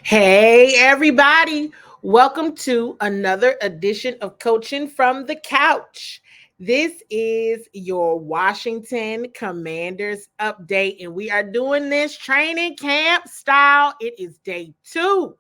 Hey, everybody. Welcome to another edition of Coaching from the Couch. This is your Washington Commanders update, and we are doing this training camp style. It is day two.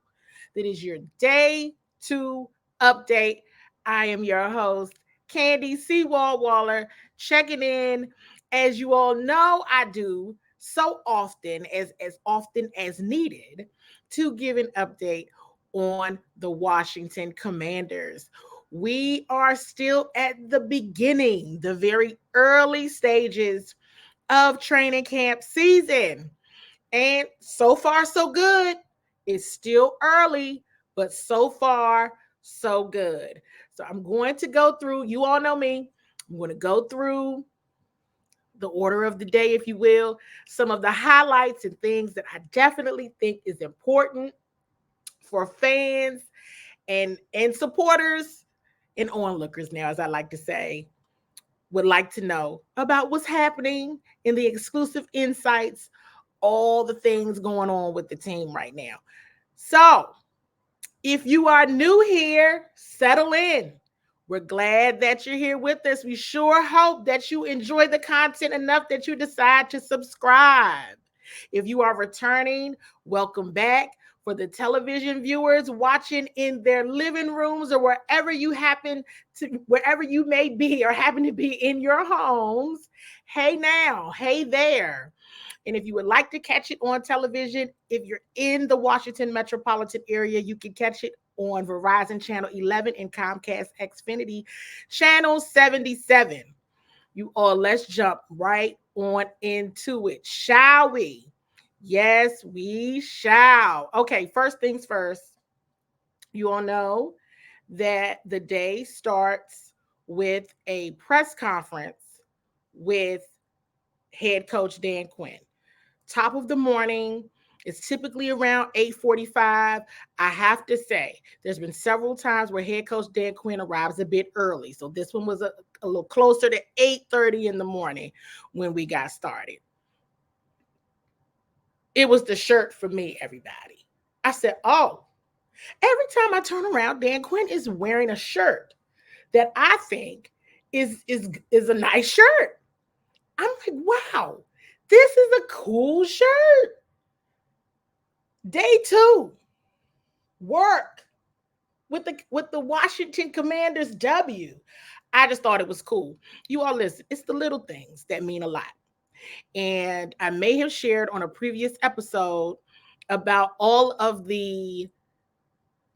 That is your day two update. I am your host, Candi CWall Waller, checking in. As you all know, I do so often, as often as needed, to give an update on the Washington Commanders. We are still at the beginning, the very early stages of training camp season. And so far, so good. It's still early, but so far, so good. So I'm going to go through, you all know me, I'm going to go through the order of the day, if you will, some of the highlights and things that I definitely think is important for fans and supporters and onlookers now, as I like to say, would like to know about what's happening in the exclusive insights, all the things going on with the team right now. So, if you are new here, settle in. We're glad that you're here with us. We sure hope that you enjoy the content enough that you decide to subscribe. If you are returning, welcome back. For the television viewers watching in their living rooms or wherever you may be or happen to be in your homes, hey now, hey there. And if you would like to catch it on television, if you're in the Washington metropolitan area, you can catch it on Verizon Channel 11 and Comcast Xfinity Channel 77. You all, let's jump right on into it, shall we? Yes, we shall. Okay, first things first, you all know that the day starts with a press conference with head coach Dan Quinn. Top of the morning. It's typically around 8:45. I have to say, there's been several times where head coach Dan Quinn arrives a bit early. So this one was a little closer to 8:30 in the morning when we got started. It was the shirt for me, everybody. I said, oh, every time I turn around, Dan Quinn is wearing a shirt that I think is a nice shirt. I'm like, wow, this is a cool shirt. Day two, work with the Washington Commanders W. I just thought it was cool. You all listen, it's the little things that mean a lot. And I may have shared on a previous episode about all of the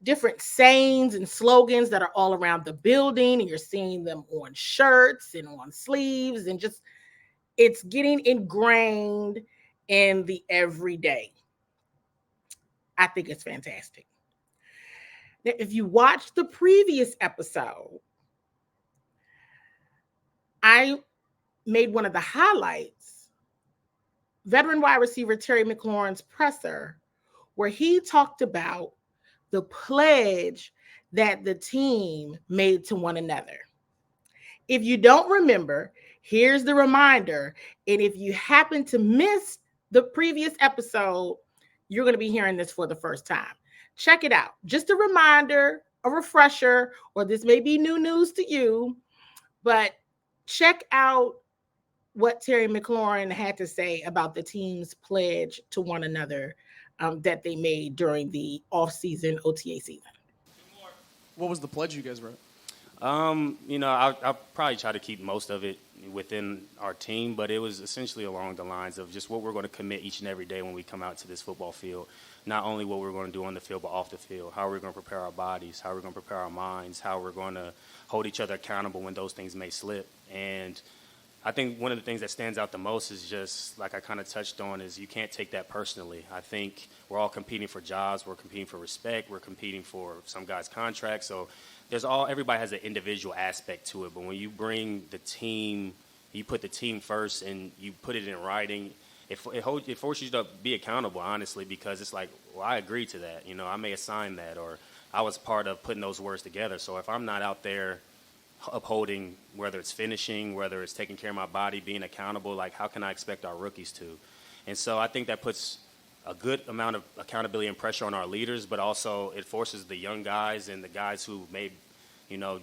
different sayings and slogans that are all around the building, and you're seeing them on shirts and on sleeves, and just it's getting ingrained in the everyday. I think it's fantastic. Now, if you watched the previous episode, I made one of the highlights, veteran wide receiver Terry McLaurin's presser, where he talked about the pledge that the team made to one another. If you don't remember, here's the reminder. And if you happen to miss the previous episode, you're going to be hearing this for the first time. Check it out. Just a reminder, a refresher, or this may be new news to you, but check out what Terry McLaurin had to say about the team's pledge to one another that they made during the off-season OTA season. What was the pledge you guys wrote? I'll probably try to keep most of it within our team, but it was essentially along the lines of just what we're going to commit each and every day when we come out to this football field. Not only what we're going to do on the field, but off the field. How we're going to prepare our bodies, how we're going to prepare our minds, how we're going to hold each other accountable when those things may slip. And I think one of the things that stands out the most is just, like I kind of touched on, is you can't take that personally. I think we're all competing for jobs. We're competing for respect. We're competing for some guys' contracts. So everybody has an individual aspect to it. But when you bring the team, you put the team first and you put it in writing, it forces you to be accountable, honestly, because it's like, well, I agreed to that. I may have signed that, or I was part of putting those words together. So if I'm not out there upholding, whether it's finishing, whether it's taking care of my body, being accountable, like how can I expect our rookies to? And so I think that puts a good amount of accountability and pressure on our leaders, but also it forces the young guys and the guys who may, you know,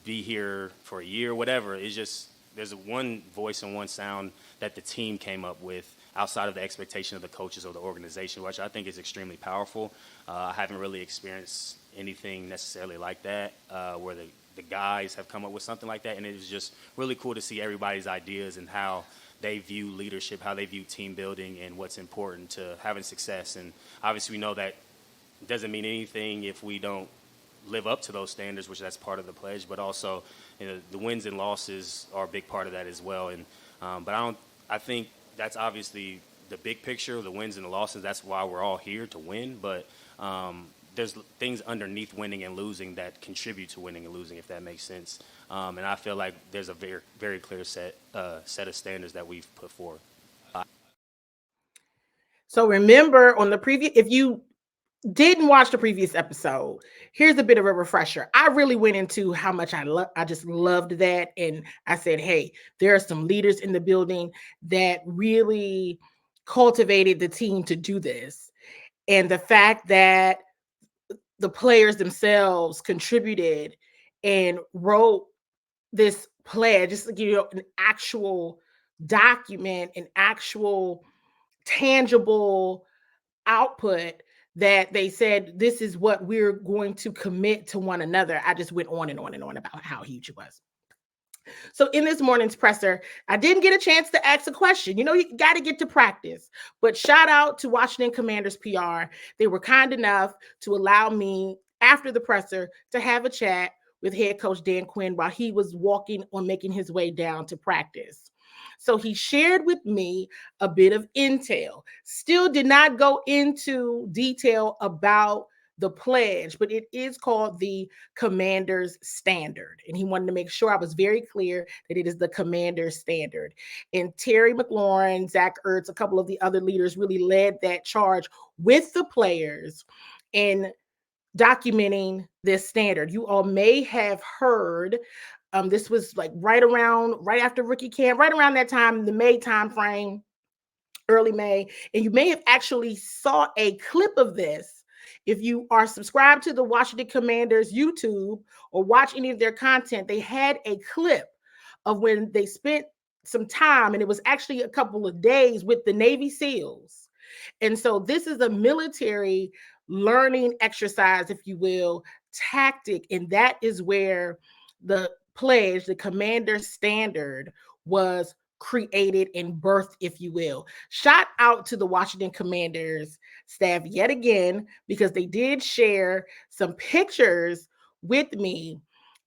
be here for a year, whatever. It's just there's one voice and one sound that the team came up with outside of the expectation of the coaches or the organization, which I think is extremely powerful. I haven't really experienced anything necessarily like that, where the guys have come up with something like that, and it was just really cool to see everybody's ideas and how they view leadership, how they view team building, and what's important to having success. And obviously, we know that doesn't mean anything if we don't live up to those standards, which that's part of the pledge. But also, you know, the wins and losses are a big part of that as well. And but I think that's obviously the big picture, the wins and the losses. That's why we're all here to win. But there's things underneath winning and losing that contribute to winning and losing, if that makes sense. And I feel like there's a very, very clear set of standards that we've put forward. So remember on the previous, if you didn't watch the previous episode, here's a bit of a refresher. I really went into how much I just loved that. And I said, hey, there are some leaders in the building that really cultivated the team to do this. And the fact that the players themselves contributed and wrote this pledge, just like, you know, an actual document, an actual tangible output that they said, this is what we're going to commit to one another. I just went on and on and on about how huge it was. So in this morning's presser, I didn't get a chance to ask a question. You know, you got to get to practice. But shout out to Washington Commanders PR. They were kind enough to allow me after the presser to have a chat with head coach Dan Quinn while he was walking or making his way down to practice. So he shared with me a bit of intel. Still did not go into detail about the pledge, but it is called the Commander's Standard. And he wanted to make sure I was very clear that it is the Commander's Standard. And Terry McLaurin, Zach Ertz, a couple of the other leaders really led that charge with the players in documenting this standard. You all may have heard this was like right after rookie camp, right around that time, the May timeframe, early May. And you may have actually saw a clip of this. If you are subscribed to the Washington Commanders YouTube or watch any of their content, they had a clip of when they spent some time, and it was actually a couple of days with the Navy SEALs. And so this is a military learning exercise, if you will, tactic. And that is where the pledge, the Commander Standard, was created and birthed, if you will. Shout out to the Washington Commanders staff yet again, because they did share some pictures with me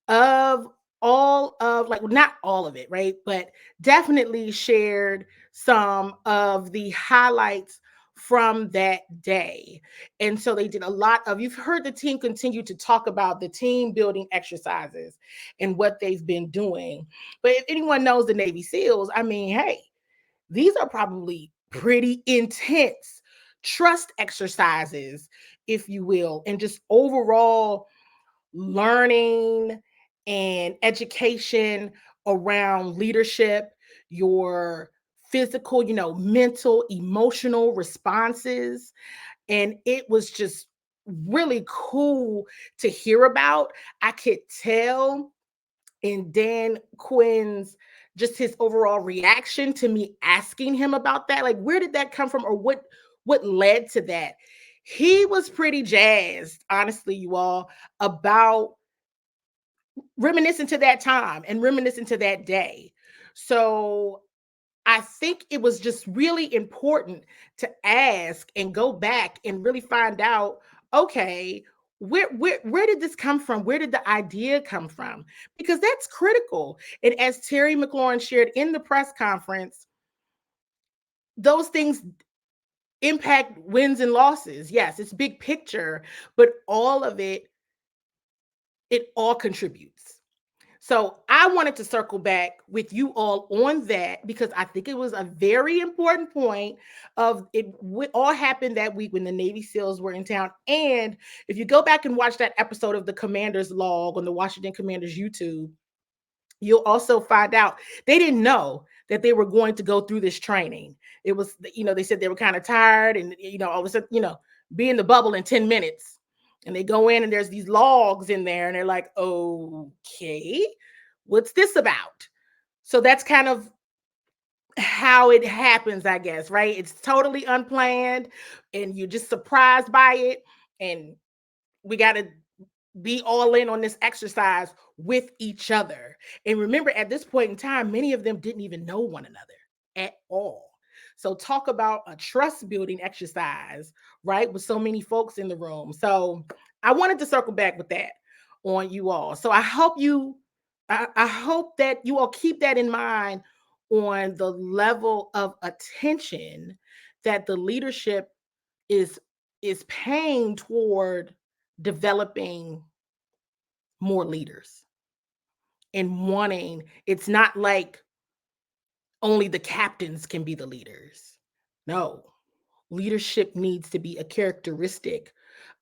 of all of, like, not all of it, right? But definitely shared some of the highlights from that day. And so they did a lot of, you've heard the team continue to talk about the team building exercises and what they've been doing. But if anyone knows the Navy SEALs, I mean, hey, these are probably pretty intense trust exercises, if you will, and just overall learning and education around leadership, your physical, you know, mental, emotional responses. And it was just really cool to hear about. I could tell in Dan Quinn's, just his overall reaction to me asking him about that, like, where did that come from, or what led to that? He was pretty jazzed, honestly, you all, about reminiscing to that time and reminiscing to that day. So I think it was just really important to ask and go back and really find out, okay, where did this come from? Where did the idea come from? Because that's critical. And as Terry McLaurin shared in the press conference, those things impact wins and losses. Yes, it's big picture, but all of it all contributes. So I wanted to circle back with you all on that, because I think it was a very important point of it. All happened that week when the Navy SEALs were in town. And if you go back and watch that episode of the Commander's Log on the Washington Commanders YouTube, you'll also find out they didn't know that they were going to go through this training. it was, they said they were kind of tired, and all of a sudden, be in the bubble in 10 minutes. And they go in and there's these logs in there and they're like, okay, what's this about? So that's kind of how it happens, I guess, right? It's totally unplanned and you're just surprised by it. And we got to be all in on this exercise with each other. And remember, at this point in time, many of them didn't even know one another at all. So talk about a trust building exercise, right? With so many folks in the room. So I wanted to circle back with that on you all. So I hope that you all keep that in mind on the level of attention that the leadership is is paying toward developing more leaders and wanting. It's not like only the captains can be the leaders. No, leadership needs to be a characteristic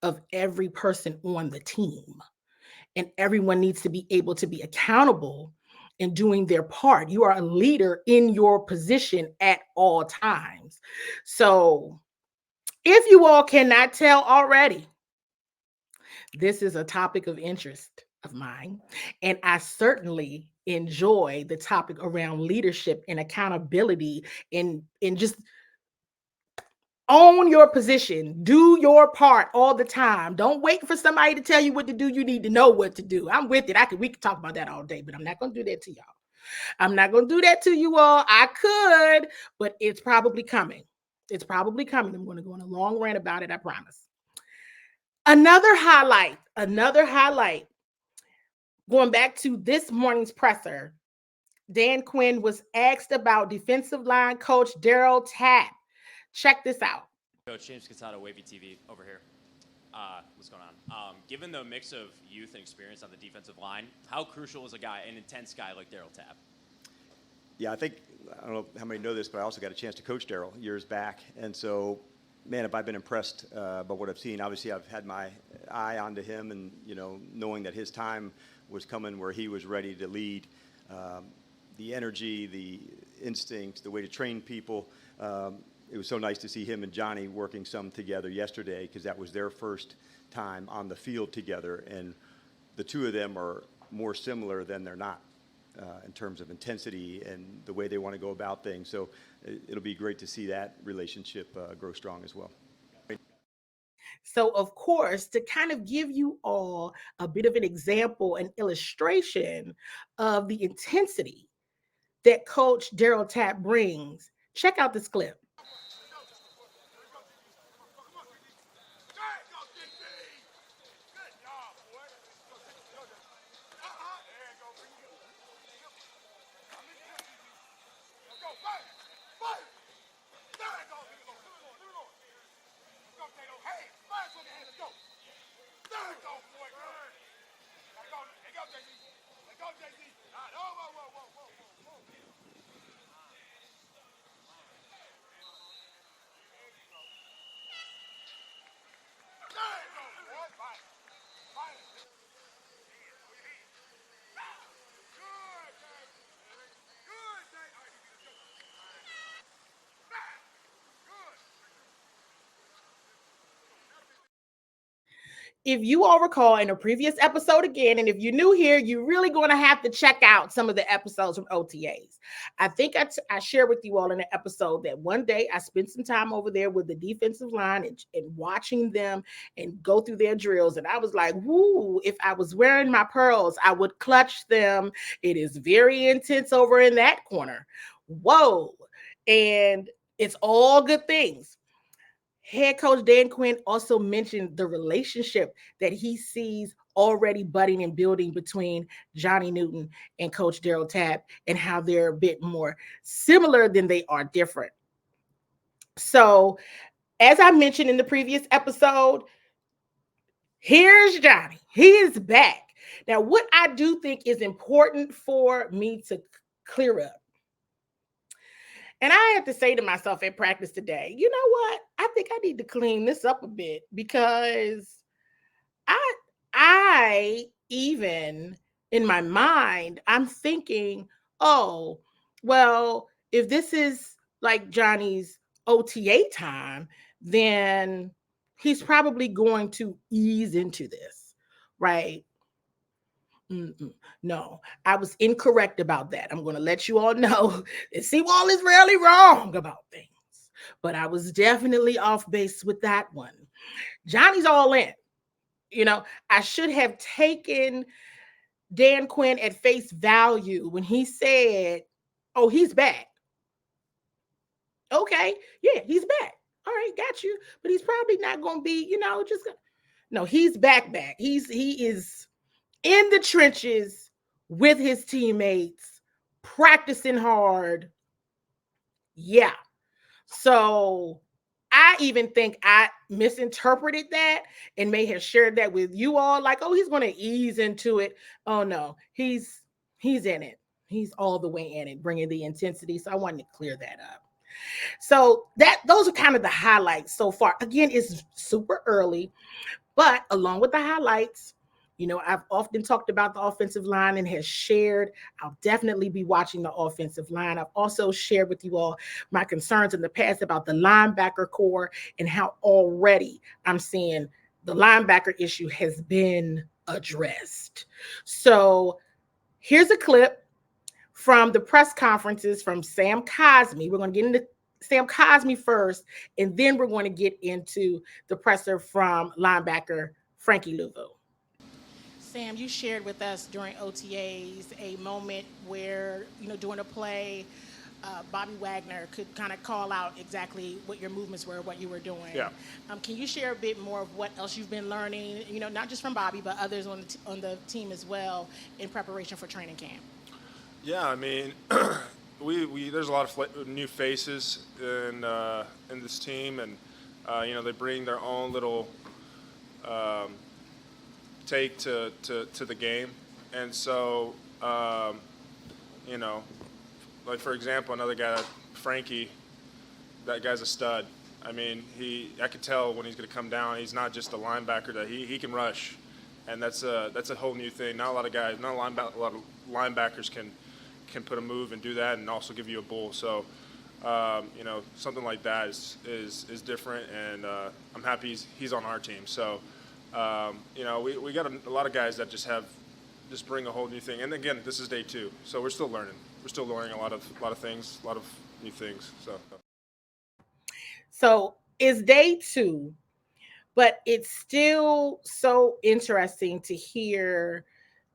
of every person on the team, and everyone needs to be able to be accountable in doing their part. You are a leader in your position at all times. So if you all cannot tell already, this is a topic of interest of mine, and I certainly enjoy the topic around leadership and accountability, and just own your position, do your part all the time. Don't wait for somebody to tell you what to do. You need to know what to do. I'm with it. We could talk about that all day, but I'm not going to do that to y'all. I'm not going to do that to you all. I could, but it's probably coming. It's probably coming. I'm going to go on a long rant about it, I promise. Another highlight, going back to this morning's presser, Dan Quinn was asked about defensive line coach Darryl Tapp. Check this out. Coach James Casado, Wavy TV, over here. What's going on? Given the mix of youth and experience on the defensive line, how crucial is an intense guy like Darryl Tapp? Yeah, I don't know how many know this, but I also got a chance to coach Darryl years back. And so, man, have I been impressed by what I've seen. Obviously, I've had my eye onto him and, knowing that his time was coming where he was ready to lead. The energy, the instincts, the way to train people. It was so nice to see him and Johnny working some together yesterday, because that was their first time on the field together. And the two of them are more similar than they're not in terms of intensity and the way they want to go about things. So it'll be great to see that relationship grow strong as well. So, of course, to kind of give you all a bit of an example, an illustration of the intensity that Coach Darryl Tapp brings, check out this clip. If you all recall in a previous episode again, and if you're new here, you're really going to have to check out some of the episodes from OTAs. I think I shared with you all in an episode that one day I spent some time over there with the defensive line and watching them and go through their drills. And I was like, whoo, if I was wearing my pearls, I would clutch them. It is very intense over in that corner. Whoa. And it's all good things. Head coach Dan Quinn also mentioned the relationship that he sees already budding and building between Johnny Newton and Coach Darryl Tapp, and how they're a bit more similar than they are different. So, as I mentioned in the previous episode, here's Johnny. He is back. Now, what I do think is important for me to clear up, and I had to say to myself at practice today, you know what? I think I need to clean this up a bit, because I even in my mind, I'm thinking, oh, well, if this is like Johnny's OTA time, then he's probably going to ease into this, right? Mm-mm. No, I was incorrect about that. I'm going to let you all know that CWall is rarely wrong about things, but I was definitely off base with that one. Johnny's all in. I should have taken Dan Quinn at face value when he said, "Oh, he's back." Okay, yeah, he's back. All right, got you. But he's probably not going to be, just no. He's back. He is in the trenches with his teammates, practicing hard. Yeah. So I even think I misinterpreted that and may have shared that with you all, like, oh, he's going to ease into it. Oh no, he's in it. He's all the way in it, bringing the intensity. So I wanted to clear that up. So those are kind of the highlights so far. Again, it's super early, but along with the highlights, I've often talked about the offensive line and has shared. I'll definitely be watching the offensive line. I've also shared with you all my concerns in the past about the linebacker core and how already I'm seeing the linebacker issue has been addressed. So here's a clip from the press conferences from Sam Cosmi. We're going to get into Sam Cosmi first, and then we're going to get into the presser from linebacker Frankie Luvu. Sam, you shared with us during OTAs a moment where, during a play, Bobby Wagner could kind of call out exactly what your movements were, what you were doing. Yeah. Can you share a bit more of what else you've been learning, not just from Bobby, but others on the team as well in preparation for training camp? Yeah, I mean, we there's a lot of new faces in this team, and they bring their own little take to the game, and so like for example, another guy, Frankie, that guy's a stud. I mean, I could tell when he's going to come down. He's not just a linebacker; that he can rush, and that's a whole new thing. Not a lot of linebackers can put a move and do that, and also give you a bull. So, something like that is different, and I'm happy he's on our team. So, we got a lot of guys that just bring a whole new thing. And again, this is day 2, so we're still learning. We're still learning a lot of things, a lot of new things. So it's day 2, but it's still so interesting to hear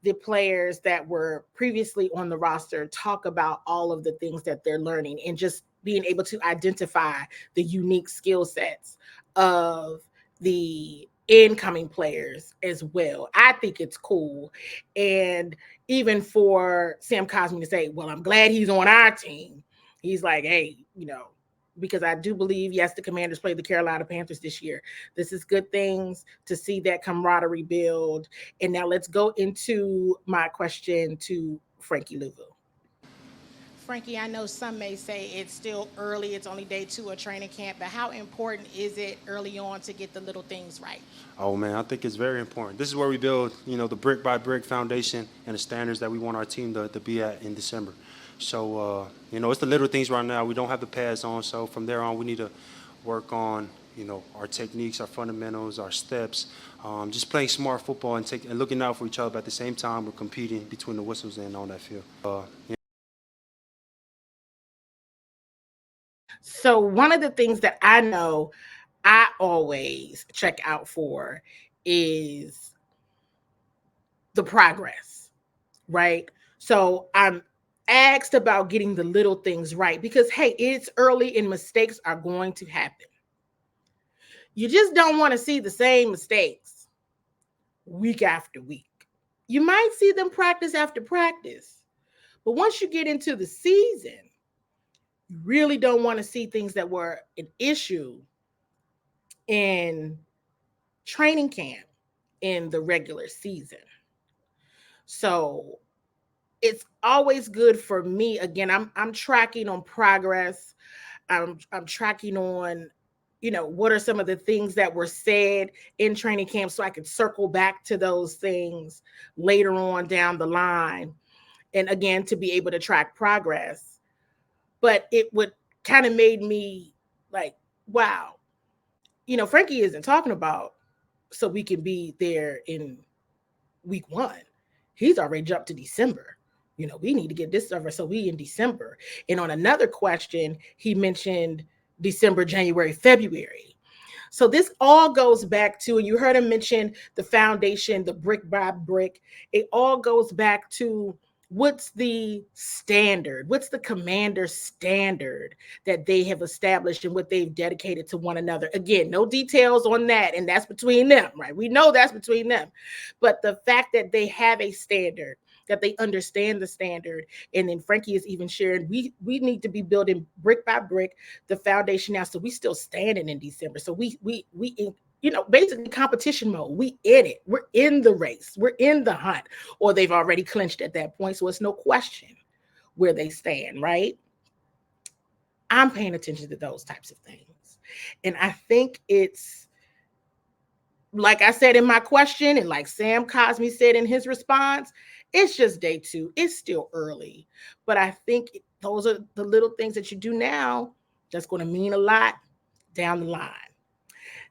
the players that were previously on the roster talk about all of the things that they're learning and just being able to identify the unique skill sets of the incoming players as well. I think it's cool. And even for Sam Cosmi to say, well, I'm glad he's on our team. He's like, hey, because I do believe, yes, the Commanders played the Carolina Panthers this year. This is good things to see that camaraderie build. And now let's go into my question to Frankie Luvu. Frankie, I know some may say it's still early. It's only day 2 of training camp, but how important is it early on to get the little things right? Oh, man, I think it's very important. This is where we build, the brick by brick foundation and the standards that we want our team to be at in December. So, it's the little things right now. We don't have the pads on, so from there on we need to work on, our techniques, our fundamentals, our steps, just playing smart football and looking out for each other. But at the same time, we're competing between the whistles and on that field. So one of the things that I know I always check out for is the progress, right? So I'm asked about getting the little things right because, hey, it's early and mistakes are going to happen. You just don't want to see the same mistakes week after week. You might see them practice after practice, but once you get into the season, you really don't want to see things that were an issue in training camp in the regular season. So it's always good for me. Again, I'm tracking on progress. I'm tracking on, what are some of the things that were said in training camp so I could circle back to those things later on down the line. And again, to be able to track progress. But it would kind of made me like, wow, Frankie isn't talking about so we can be there in week 1. He's already jumped to December. We need to get this over so we in December. And on another question, he mentioned December, January, February. So this all goes back to, and you heard him mention the foundation, the brick by brick. It all goes back to what's the standard? What's the commander standard that they have established and what they've dedicated to one another? Again, no details on that, and that's between them, right? We know that's between them. But the fact that they have a standard, that they understand the standard, and then Frankie is even sharing, we need to be building brick by brick the foundation now, so we still standing in December. So we basically competition mode. We in it. We're in the race. We're in the hunt, or they've already clinched at that point. So it's no question where they stand, right? I'm paying attention to those types of things. And I think it's, like I said in my question, and like Sam Cosme said in his response, it's just day 2. It's still early. But I think those are the little things that you do now that's going to mean a lot down the line.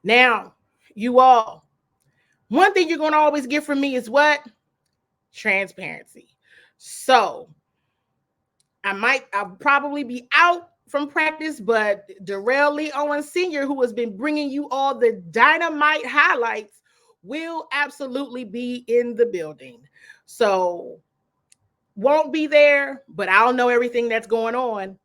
Now, you all, one thing you're going to always get from me is what? Transparency. So I'll probably be out from practice, but Darryl Lee Owens Sr., who has been bringing you all the dynamite highlights, will absolutely be in the building. So won't be there, but I'll know everything that's going on.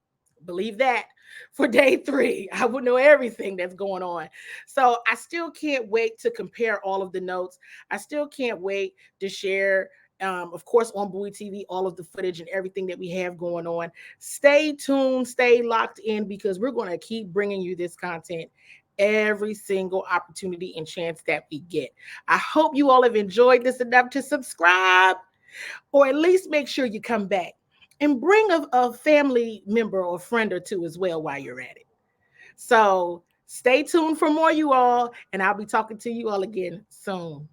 Believe that. For day 3, I will know everything that's going on. So I still can't wait to compare all of the notes. I still can't wait to share, of course, on Bowie TV, all of the footage and everything that we have going on. Stay tuned, stay locked in, because we're going to keep bringing you this content every single opportunity and chance that we get. I hope you all have enjoyed this enough to subscribe, or at least make sure you come back and bring a family member or friend or two as well while you're at it. So stay tuned for more, you all, and I'll be talking to you all again soon.